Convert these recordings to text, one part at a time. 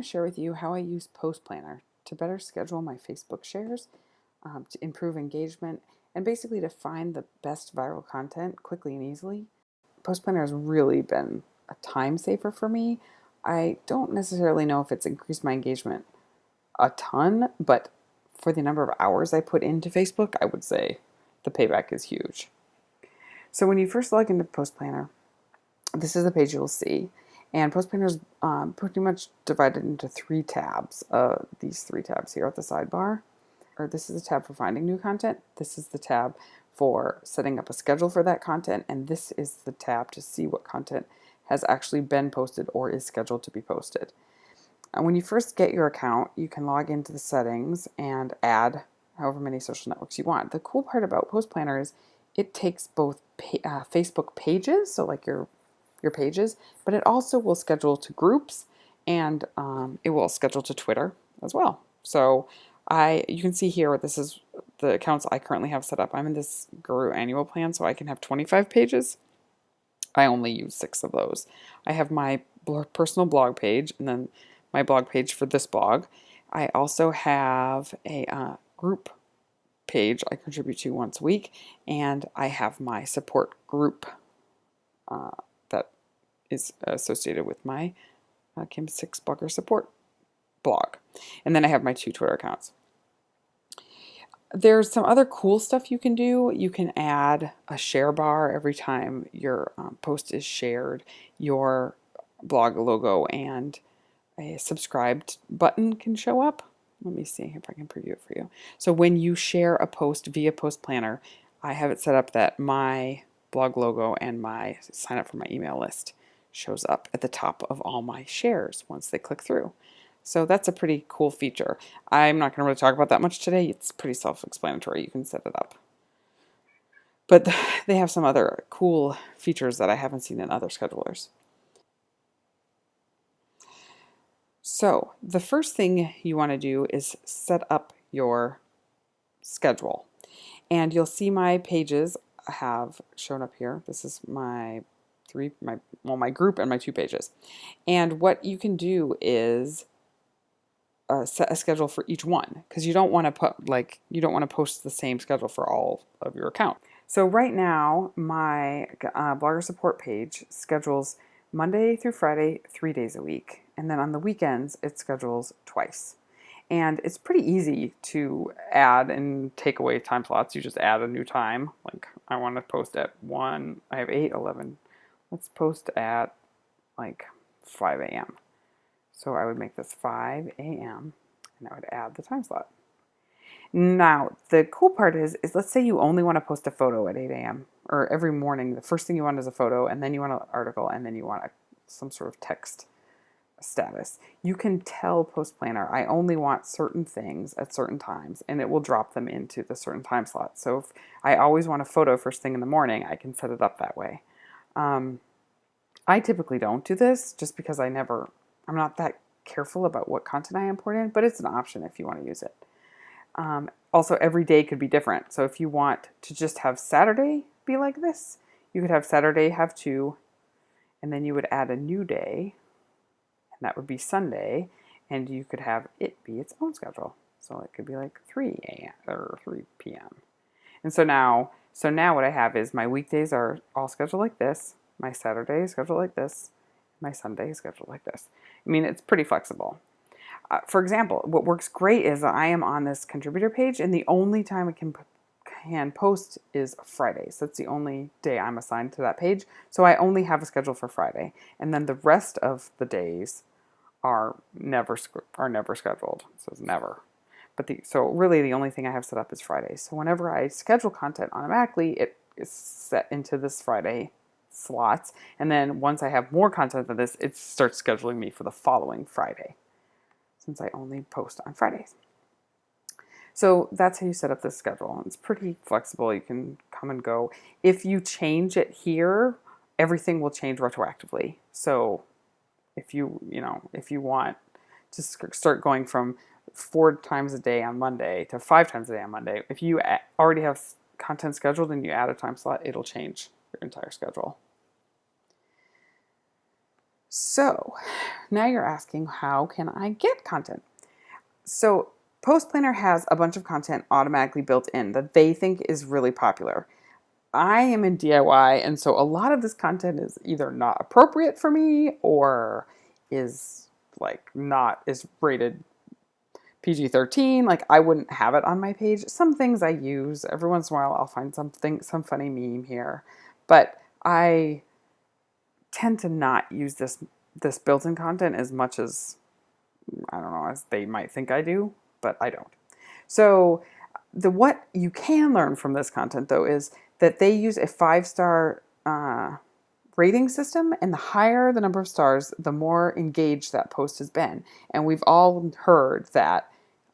to share with you how I use Post Planner to better schedule my Facebook shares, to improve engagement, and basically to find the best viral content quickly and easily. Post Planner has really been a time saver for me. I don't necessarily know if it's increased my engagement a ton, but for the number of hours I put into Facebook, I would say the payback is huge. So when you first log into Post Planner, this is the page you'll see. And Post Planner is pretty much divided into three tabs. These three tabs here at the sidebar. Or this is a tab for finding new content. This is the tab for setting up a schedule for that content. And this is the tab to see what content has actually been posted or is scheduled to be posted. And when you first get your account, you can log into the settings and add however many social networks you want. The cool part about Post Planner is it takes both Facebook pages, so like your pages, but it also will schedule to groups, and it will schedule to Twitter as well. So you can see here, this is the accounts I currently have set up. I'm in this Guru annual plan, so I can have 25 pages. I only use 6 of those. I have my personal blog page, and then my blog page for this blog. I also have a group page I contribute to once a week, and I have my support group that is associated with my Kim 6 Blogger Support blog. And then I have my 2 Twitter accounts. There's some other cool stuff you can do. You can add a share bar every time your post is shared. Your blog logo and a subscribed button can show up. Let me see if I can preview it for you. So when you share a post via Post Planner, I have it set up that my blog logo and my sign up for my email list shows up at the top of all my shares once they click through. So that's a pretty cool feature. I'm not going to really talk about that much today. It's pretty self-explanatory. You can set it up. But they have some other cool features that I haven't seen in other schedulers. So the first thing you want to do is set up your schedule. And you'll see my pages have shown up here. This is my group and my 2 pages. And what you can do is set a schedule for each one, because you don't want to post the same schedule for all of your account. So right now, my blogger support page schedules Monday through Friday, 3 days a week. And then on the weekends, it schedules twice. And it's pretty easy to add and take away time slots. You just add a new time. Like I want to post at 1, I have 8, 11. Let's post at like 5 a.m. So I would make this 5 a.m. and I would add the time slot. Now, the cool part is let's say you only want to post a photo at 8 a.m. or every morning. The first thing you want is a photo, and then you want an article, and then you want some sort of text status. You can tell Post Planner, I only want certain things at certain times, and it will drop them into the certain time slot. So if I always want a photo first thing in the morning, I can set it up that way. I typically don't do this just because I'm not that careful about what content I import in, but it's an option if you want to use it. Also, every day could be different. So if you want to just have Saturday be like this, you could have Saturday have 2, and then you would add a new day, and that would be Sunday, and you could have it be its own schedule. So it could be like 3 a.m. or 3 p.m. And so now what I have is my weekdays are all scheduled like this, my Saturday is scheduled like this, my Sunday is scheduled like this. I mean, it's pretty flexible. For example, what works great is I am on this contributor page, and the only time I can post is Fridays. That's the only day I'm assigned to that page. So I only have a schedule for Friday, and then the rest of the days are never scheduled. So it's never. So really the only thing I have set up is Fridays. So whenever I schedule content automatically, it is set into this Friday slots, and then once I have more content than this, it starts scheduling me for the following Friday, since I only post on Fridays. So that's how you set up this schedule. It's pretty flexible. You can come and go. If you change it here, everything will change retroactively. So if you want to start going from 4 times a day on Monday to 5 times a day on Monday, if you already have content scheduled and you add a time slot, it'll change your entire schedule. So now you're asking, how can I get content? So Post Planner has a bunch of content automatically built in that they think is really popular. I am in DIY, and so a lot of this content is either not appropriate for me or is like not is rated PG-13. Like I wouldn't have it on my page. Some things I use every once in a while. I'll find some funny meme here, but I tend to not use this built-in content as much as, I don't know, as they might think I do, but I don't. So what you can learn from this content though is that they use a 5-star rating system, and the higher the number of stars, the more engaged that post has been. And we've all heard that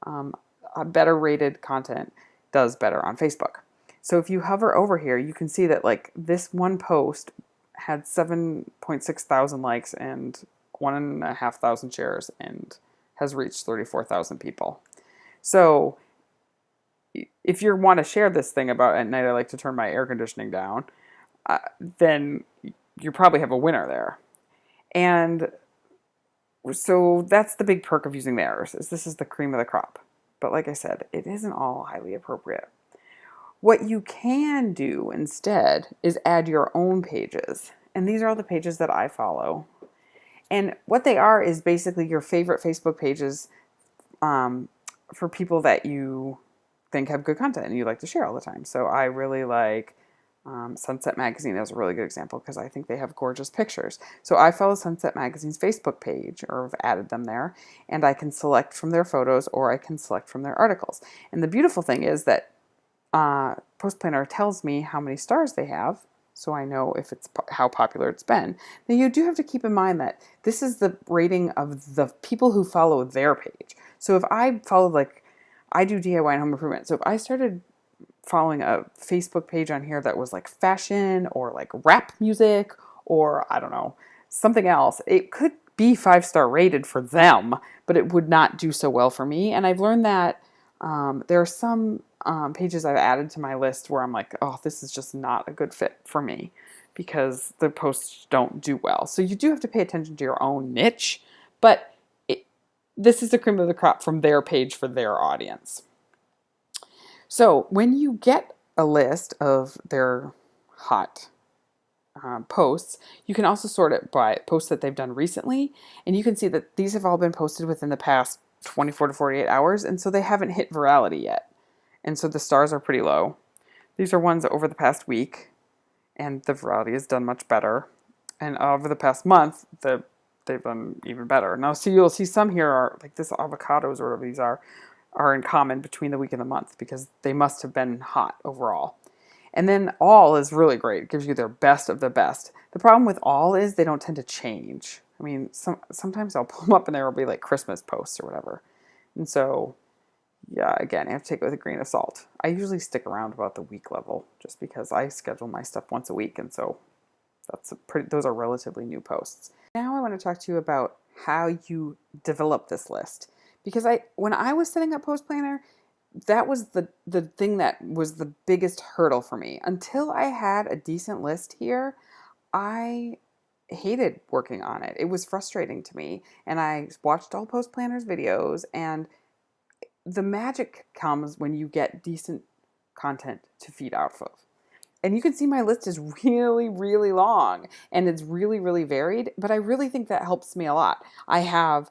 a better rated content does better on Facebook. So if you hover over here, you can see that like this one post had 7.6 thousand likes and 1,500 shares and has reached 34,000 people. So if you want to share this thing about at night I like to turn my air conditioning down, then you probably have a winner there. And so that's the big perk of using theirs, is this is the cream of the crop. But like I said, it isn't all highly appropriate. What you can do instead is add your own pages. And these are all the pages that I follow. And what they are is basically your favorite Facebook pages for people that you think have good content and you like to share all the time. So I really like Sunset Magazine is a really good example because I think they have gorgeous pictures. So I follow Sunset Magazine's Facebook page, or have added them there, and I can select from their photos or I can select from their articles. And the beautiful thing is that Post Planner tells me how many stars they have, so I know if it's how popular it's been. Now you do have to keep in mind that this is the rating of the people who follow their page. So if I followed, like, I do DIY and home improvement, so if I started following a Facebook page on here that was like fashion or like rap music or I don't know, something else, it could be 5-star rated for them, but it would not do so well for me. And I've learned that there are some pages I've added to my list where I'm like, oh, this is just not a good fit for me because the posts don't do well. So you do have to pay attention to your own niche, but this is the cream of the crop from their page for their audience. So when you get a list of their hot posts, you can also sort it by posts that they've done recently, and you can see that these have all been posted within the past 24 to 48 hours, and so they haven't hit virality yet. And so the stars are pretty low. These are ones over the past week, and the virality has done much better. And over the past month, they've done even better. Now, so you'll see some here are, like this avocados or whatever these are in common between the week and the month because they must have been hot overall. And then all is really great. It gives you their best of the best. The problem with all is they don't tend to change. I mean, sometimes I'll pull them up and there will be like Christmas posts or whatever. And so, yeah, again, I have to take it with a grain of salt. I usually stick around about the week level just because I schedule my stuff once a week. And so those are relatively new posts. Now I want to talk to you about how you develop this list. Because when I was setting up Post Planner, that was the thing that was the biggest hurdle for me. Until I had a decent list here, I hated working on it. It was frustrating to me. And I watched all Post Planner's videos, and the magic comes when you get decent content to feed off of. And you can see my list is really, really long, and it's really, really varied, but I really think that helps me a lot. I have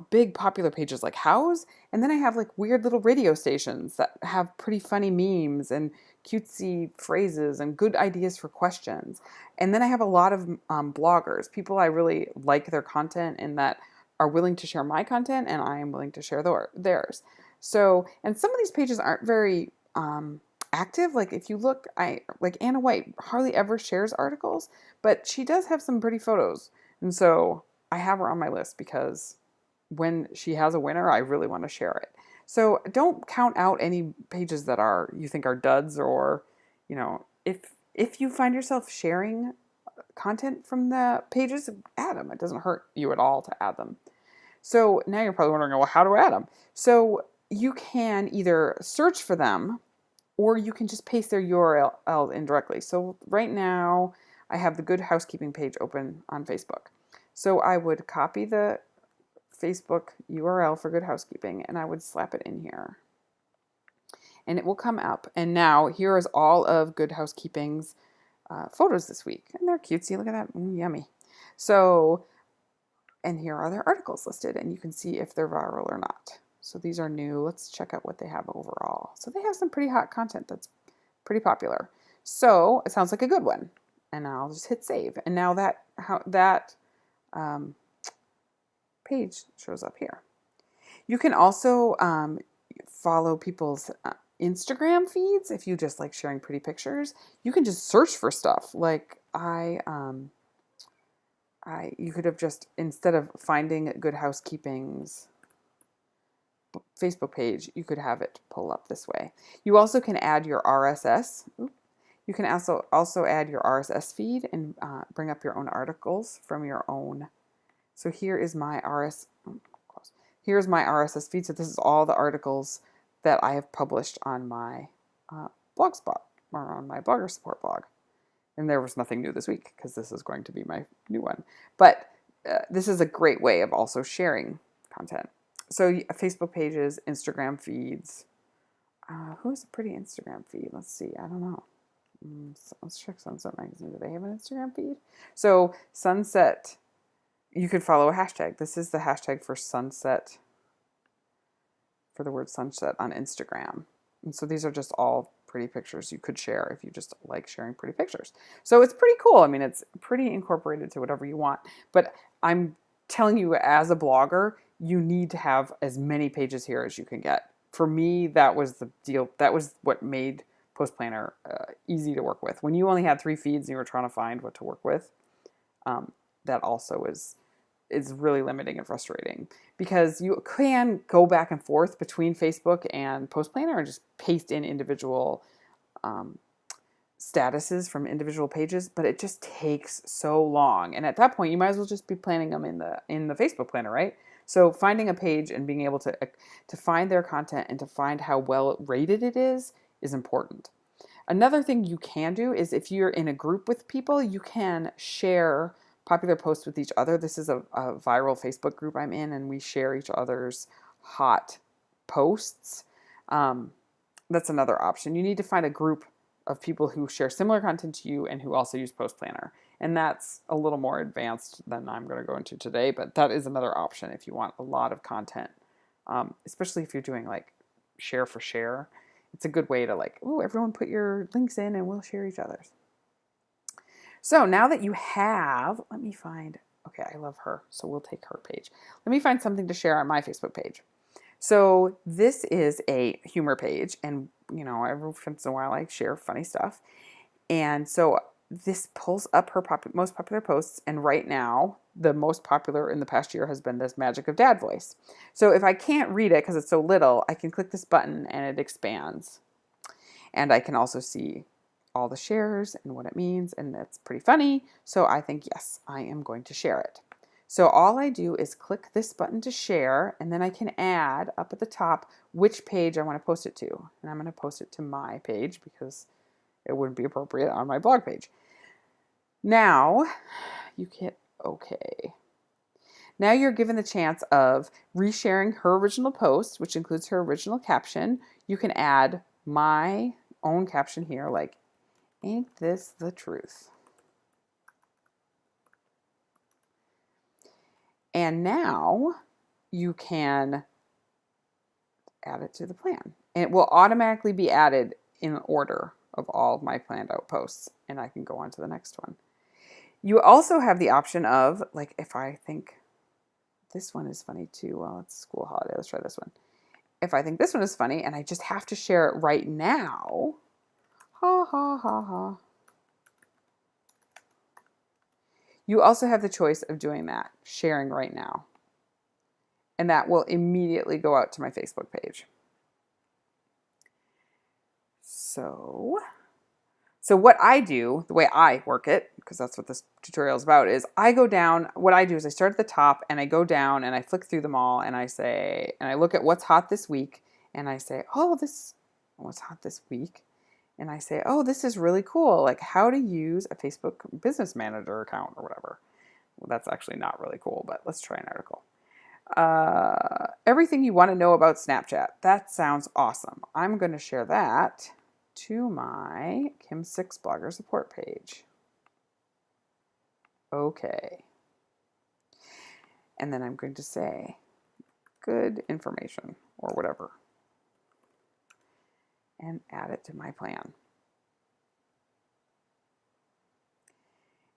big popular pages like Hows, and then I have like weird little radio stations that have pretty funny memes and cutesy phrases and good ideas for questions. And then I have a lot of bloggers, people I really like their content and that are willing to share my content, and I am willing to share theirs. So, and some of these pages aren't very active. Like if you look, like Anna White hardly ever shares articles, but she does have some pretty photos. And so I have her on my list because when she has a winner, I really want to share it. So don't count out any pages that you think are duds, or, if you find yourself sharing content from the pages, add them. It doesn't hurt you at all to add them. So now you're probably wondering, well, how do I add them? So you can either search for them, or you can just paste their URL in directly. So right now, I have the Good Housekeeping page open on Facebook. So I would copy the Facebook URL for Good Housekeeping and I would slap it in here. And it will come up. And now here is all of Good Housekeeping's photos this week. And they're cutesy. Look at that. Yummy. So, and here are their articles listed. And you can see if they're viral or not. So these are new. Let's check out what they have overall. So they have some pretty hot content that's pretty popular. So it sounds like a good one. And I'll just hit save. And now that page shows up here. You can also follow people's Instagram feeds if you just like sharing pretty pictures. You can just search for stuff. Like you could have just, instead of finding Good Housekeeping's Facebook page, you could have it pull up this way. You also can add your RSS. You can also add your RSS feed and bring up your own articles from your own. So here is my Here's my RSS feed. So this is all the articles that I have published on my Blogspot or on my Blogger Support blog. And there was nothing new this week because this is going to be my new one. But this is a great way of also sharing content. So Facebook pages, Instagram feeds. Who has a pretty Instagram feed? Let's see. I don't know. Let's check Sunset Magazine. Do they have an Instagram feed? So Sunset, you could follow a hashtag. This is the hashtag for sunset, for the word sunset on Instagram. And so these are just all pretty pictures you could share if you just like sharing pretty pictures. So it's pretty cool. I mean, it's pretty incorporated to whatever you want. But I'm telling you, as a blogger, you need to have as many pages here as you can get. For me, that was the deal. That was what made Post Planner easy to work with. When you only had 3 feeds and you were trying to find what to work with, that also is really limiting and frustrating, because you can go back and forth between Facebook and Post Planner and just paste in individual statuses from individual pages, but it just takes so long. And at that point, you might as well just be planning them in the Facebook Planner, right? So finding a page and being able to find their content and to find how well rated it is important. Another thing you can do is, if you're in a group with people, you can share popular posts with each other. This is a viral Facebook group I'm in, and we share each other's hot posts. That's another option. You need to find a group of people who share similar content to you and who also use Post Planner. And that's a little more advanced than I'm going to go into today, but that is another option if you want a lot of content, especially if you're doing like share for share. It's a good way to like, oh, everyone put your links in and we'll share each other's. So now that you have, let me find, okay, I love her, so we'll take her page. Let me find something to share on my Facebook page. So this is a humor page, and you know, every once in a while I share funny stuff. And so this pulls up her most popular posts, and right now the most popular in the past year has been this Magic of Dad voice. So if I can't read it because it's so little, I can click this button and it expands. And I can also see all the shares and what it means, and that's pretty funny. So I think, yes, I am going to share it. So all I do is click this button to share, and then I can add up at the top which page I want to post it to. And I'm going to post it to my page because it wouldn't be appropriate on my blog page. Now you hit OK. Now you're given the chance of resharing her original post, which includes her original caption. You can add my own caption here, like, "Ain't this the truth?" And now you can add it to the plan. And it will automatically be added in order of all of my planned out posts. And I can go on to the next one. You also have the option of, like, if I think this one is funny too, well, it's a school holiday, let's try this one. If I think this one is funny and I just have to share it right now, ha ha ha ha. You also have the choice of doing that, sharing right now. And that will immediately go out to my Facebook page. So what I do, the way I work it, because that's what this tutorial is about, is I go down, what I do is I start at the top and I go down and I flick through them all and I say, and I look at what's hot this week and I say, oh, what's hot this week? and I say, oh, this is really cool, like how to use a Facebook Business Manager account or whatever. Well, that's actually not really cool, but let's try an article. Everything you want to know about Snapchat. That sounds awesome. I'm going to share that to my Kim 6 blogger support page. Okay. And then I'm going to say, good information or whatever, and add it to my plan.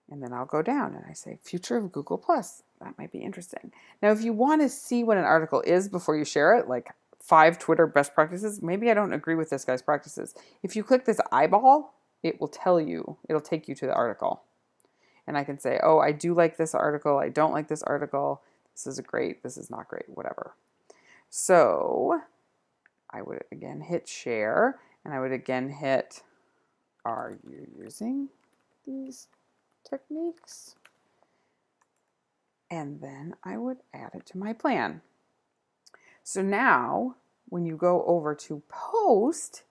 And then I'll go down and I say, future of Google Plus. That might be interesting. Now, if you want to see what an article is before you share it, like 5 Twitter best practices, maybe I don't agree with this guy's practices. If you click this eyeball, it will tell you, it'll take you to the article. And I can say, oh, I do like this article. I don't like this article. This is great. This is not great, whatever. So I would again hit share, and I would again hit, are you using these techniques? And then I would add it to my plan. So now when you go over to post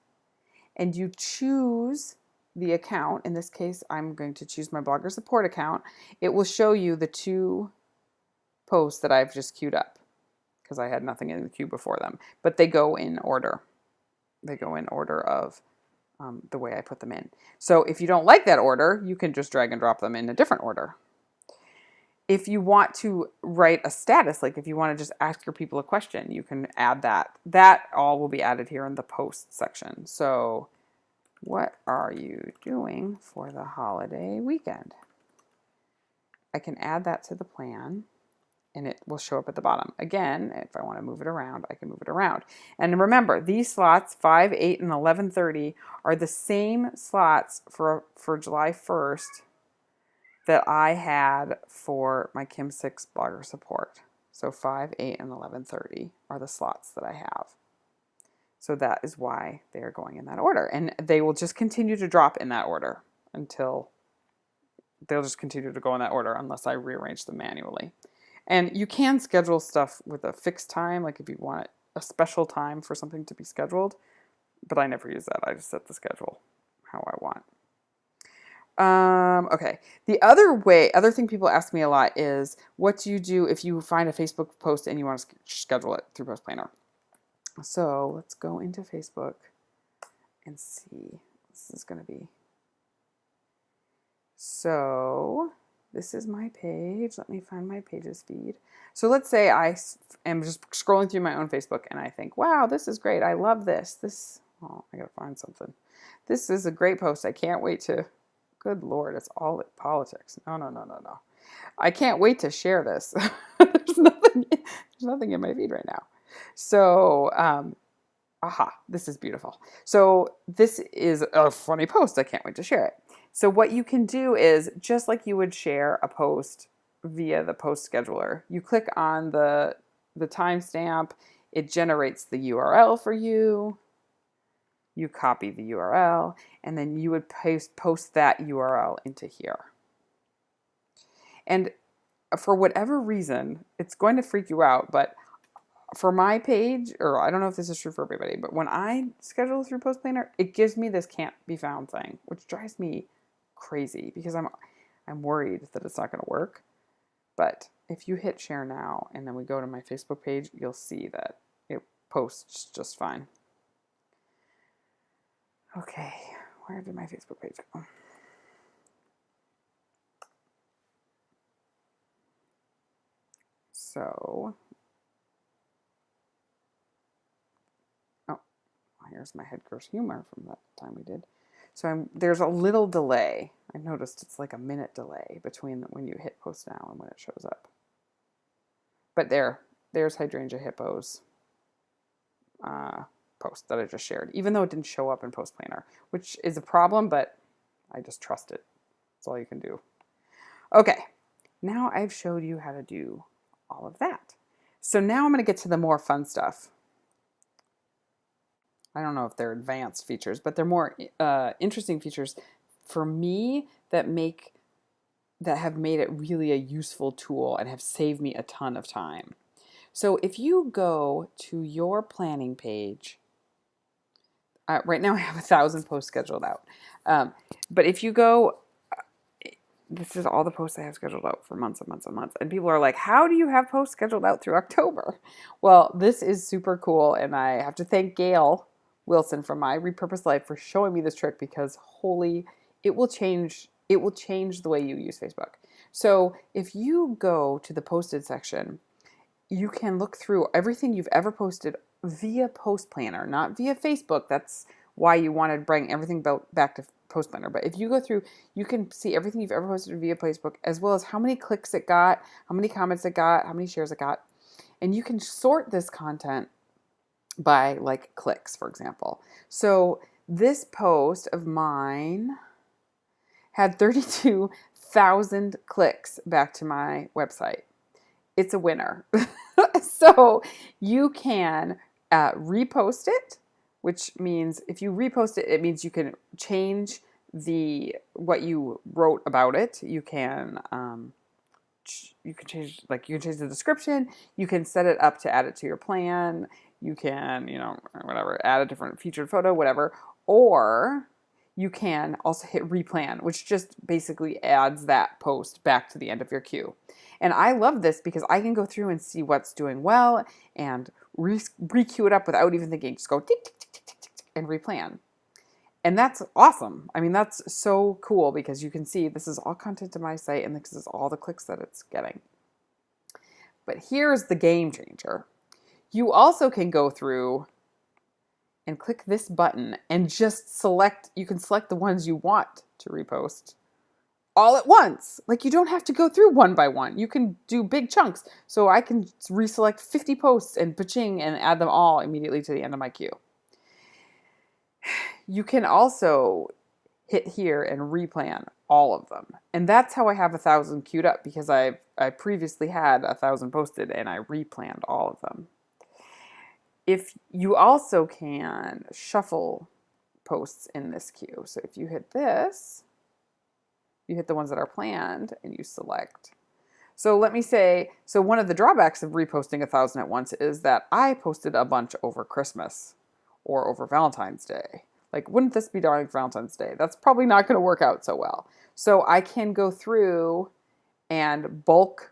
and you choose the account, in this case I'm going to choose my blogger support account, it will show you the 2 posts that I've just queued up because I had nothing in the queue before them, but they go in order. They go in order of the way I put them in. So if you don't like that order, you can just drag and drop them in a different order. If you want to write a status, like if you want to just ask your people a question, you can add that. That all will be added here in the post section. So what are you doing for the holiday weekend? I can add that to the plan, and it will show up at the bottom. Again, if I want to move it around, I can move it around. And remember, these slots, 5, 8, and 11:30, are the same slots for July 1st that I had for my Kim 6 blogger support. So 5, 8, and 11:30 are the slots that I have. So that is why they are going in that order. And they will just continue to drop in that order until they'll just continue to go in that order unless I rearrange them manually. And you can schedule stuff with a fixed time, like if you want a special time for something to be scheduled, but I never use that. I just set the schedule how I want. Okay. The other thing people ask me a lot is, what do you do if you find a Facebook post and you want to schedule it through Post Planner? So let's go into Facebook and see. This is going to be. So this is my page. Let me find my pages feed. So let's say I am just scrolling through my own Facebook and I think, wow, this is great. I love this. Oh, I got to find something. This is a great post. I can't wait to, good Lord, it's all politics. No. I can't wait to share this. There's nothing in my feed right now. So, this is beautiful. So this is a funny post. I can't wait to share it. So what you can do is, just like you would share a post via the post scheduler, you click on the timestamp, it generates the URL for you, you copy the URL, and then you would post that URL into here. And for whatever reason, it's going to freak you out, but for my page, or I don't know if this is true for everybody, but when I schedule through Post Planner, it gives me this can't be found thing, which drives me crazy because I'm worried that it's not going to work. But if you hit share now and then we go to my Facebook page, you'll see that it posts just fine. Okay, where did my Facebook page go? So, here's my head curse humor from that time we did. So there's a little delay. I noticed it's like a minute delay between when you hit post now and when it shows up. But there's Hydrangea Hippo's post that I just shared, even though it didn't show up in Post Planner, which is a problem, but I just trust it. That's all you can do. Okay, now I've showed you how to do all of that. So now I'm going to get to the more fun stuff. I don't know if they're advanced features, but they're more interesting features for me that have made it really a useful tool and have saved me a ton of time. So if you go to your planning page, Right now I have 1,000 posts scheduled out. But if you go, this is all the posts I have scheduled out for months and months and months. And people are like, how do you have posts scheduled out through October? Well, this is super cool. And I have to thank Gail Wilson from My Repurposed Life for showing me this trick, because holy, it will change the way you use Facebook. So if you go to the posted section, you can look through everything you've ever posted via Post Planner, not via Facebook. That's why you want to bring everything back to Post Planner. But if you go through, you can see everything you've ever posted via Facebook, as well as how many clicks it got, how many comments it got, how many shares it got. And you can sort this content by like clicks, for example. So this post of mine had 32,000 clicks back to my website. It's a winner. So you can repost it, which means if you repost it, it means you can change what you wrote about it. You can change the description. You can set it up to add it to your plan. You can, whatever, add a different featured photo, whatever. Or you can also hit replan, which just basically adds that post back to the end of your queue. And I love this because I can go through and see what's doing well and re-queue it up without even thinking. Just go tick, tick, tick, tick, tick, tick, and replan. And that's awesome. I mean, that's so cool because you can see this is all content to my site and this is all the clicks that it's getting. But here's the game changer. You also can go through and click this button and just you can select the ones you want to repost all at once. Like, you don't have to go through one by one. You can do big chunks. So I can reselect 50 posts and paching and add them all immediately to the end of my queue. You can also hit here and replan all of them. And that's how I have 1,000 queued up, because I previously had 1,000 posted and I replanned all of them. If you also can shuffle posts in this queue. So if you hit this, you hit the ones that are planned and you select. So let me say, one of the drawbacks of reposting 1,000 at once is that I posted a bunch over Christmas or over Valentine's Day. Like, wouldn't this be darling Valentine's Day? That's probably not going to work out so well. So I can go through and bulk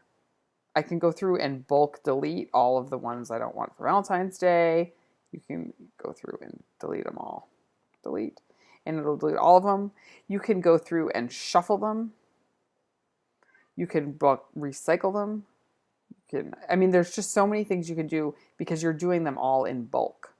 delete all of the ones I don't want for Valentine's Day. You can go through and delete them all. Delete. And it'll delete all of them. You can go through and shuffle them. You can recycle them. There's just so many things you can do because you're doing them all in bulk.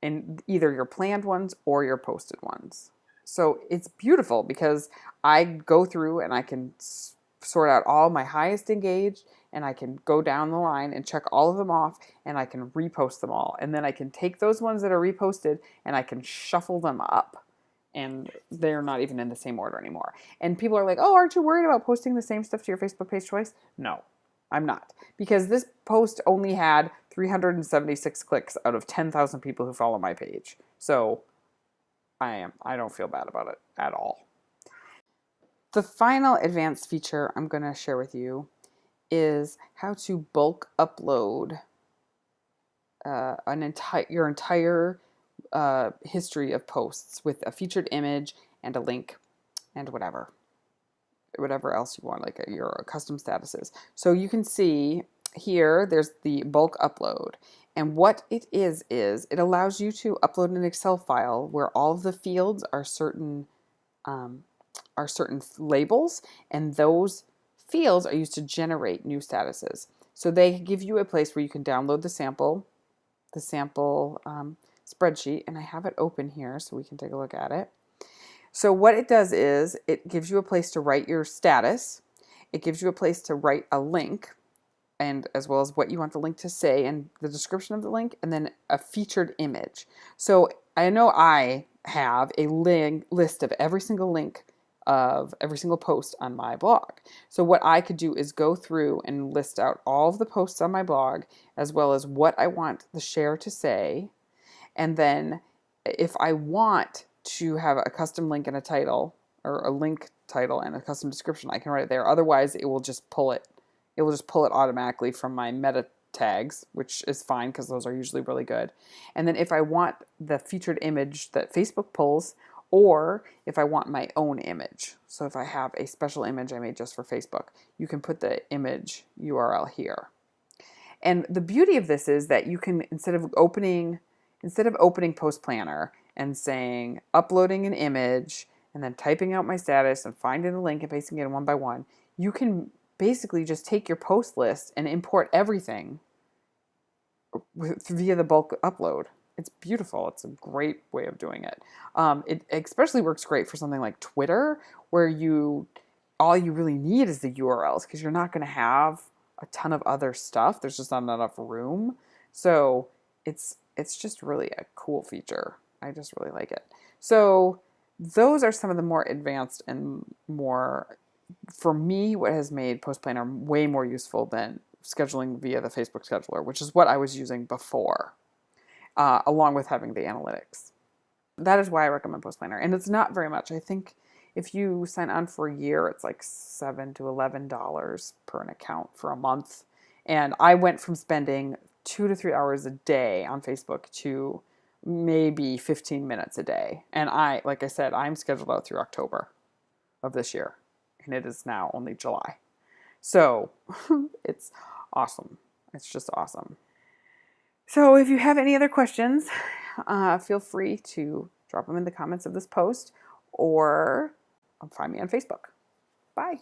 In either your planned ones or your posted ones. So it's beautiful because I go through and I can sort out all my highest engaged, and I can go down the line and check all of them off, and I can repost them all. And then I can take those ones that are reposted and I can shuffle them up, and they're not even in the same order anymore. And people are like, oh, aren't you worried about posting the same stuff to your Facebook page twice? No, I'm not. Because this post only had 376 clicks out of 10,000 people who follow my page. So I don't feel bad about it at all. The final advanced feature I'm going to share with you is how to bulk upload your entire history of posts with a featured image and a link and whatever else you want, like your custom statuses. So you can see here there's the bulk upload, and what it is it allows you to upload an Excel file where all of the fields are certain labels, and those fields are used to generate new statuses. So they give you a place where you can download the sample spreadsheet, and I have it open here so we can take a look at it. So what it does is it gives you a place to write your status. It gives you a place to write a link, and as well as what you want the link to say and the description of the link, and then a featured image. So I know I have a list of every single link of every single post on my blog. So what I could do is go through and list out all of the posts on my blog, as well as what I want the share to say. And then if I want to have a custom link and a title, or a link title and a custom description, I can write it there. Otherwise, it will just pull it. It will just pull it automatically from my meta tags, which is fine because those are usually really good. And then if I want the featured image that Facebook pulls, or if I want my own image. So if I have a special image I made just for Facebook, you can put the image URL here. And the beauty of this is that you can, instead of opening Post Planner and saying, uploading an image, and then typing out my status and finding the link and pasting it one by one, you can basically just take your post list and import everything via the bulk upload. It's beautiful. It's a great way of doing it. It especially works great for something like Twitter, where all you really need is the URLs, because you're not going to have a ton of other stuff. There's just not enough room. So it's just really a cool feature. I just really like it. So those are some of the more advanced and more, for me, what has made Post Planner way more useful than scheduling via the Facebook scheduler, which is what I was using before, along with having the analytics. That is why I recommend Post Planner. And it's not very much. I think if you sign on for a year, it's like $7 to $11 per an account for a month. And I went from spending 2 to 3 hours a day on Facebook to maybe 15 minutes a day. And like I said, I'm scheduled out through October of this year. And it is now only July. So it's awesome. It's just awesome. So if you have any other questions, feel free to drop them in the comments of this post or find me on Facebook. Bye.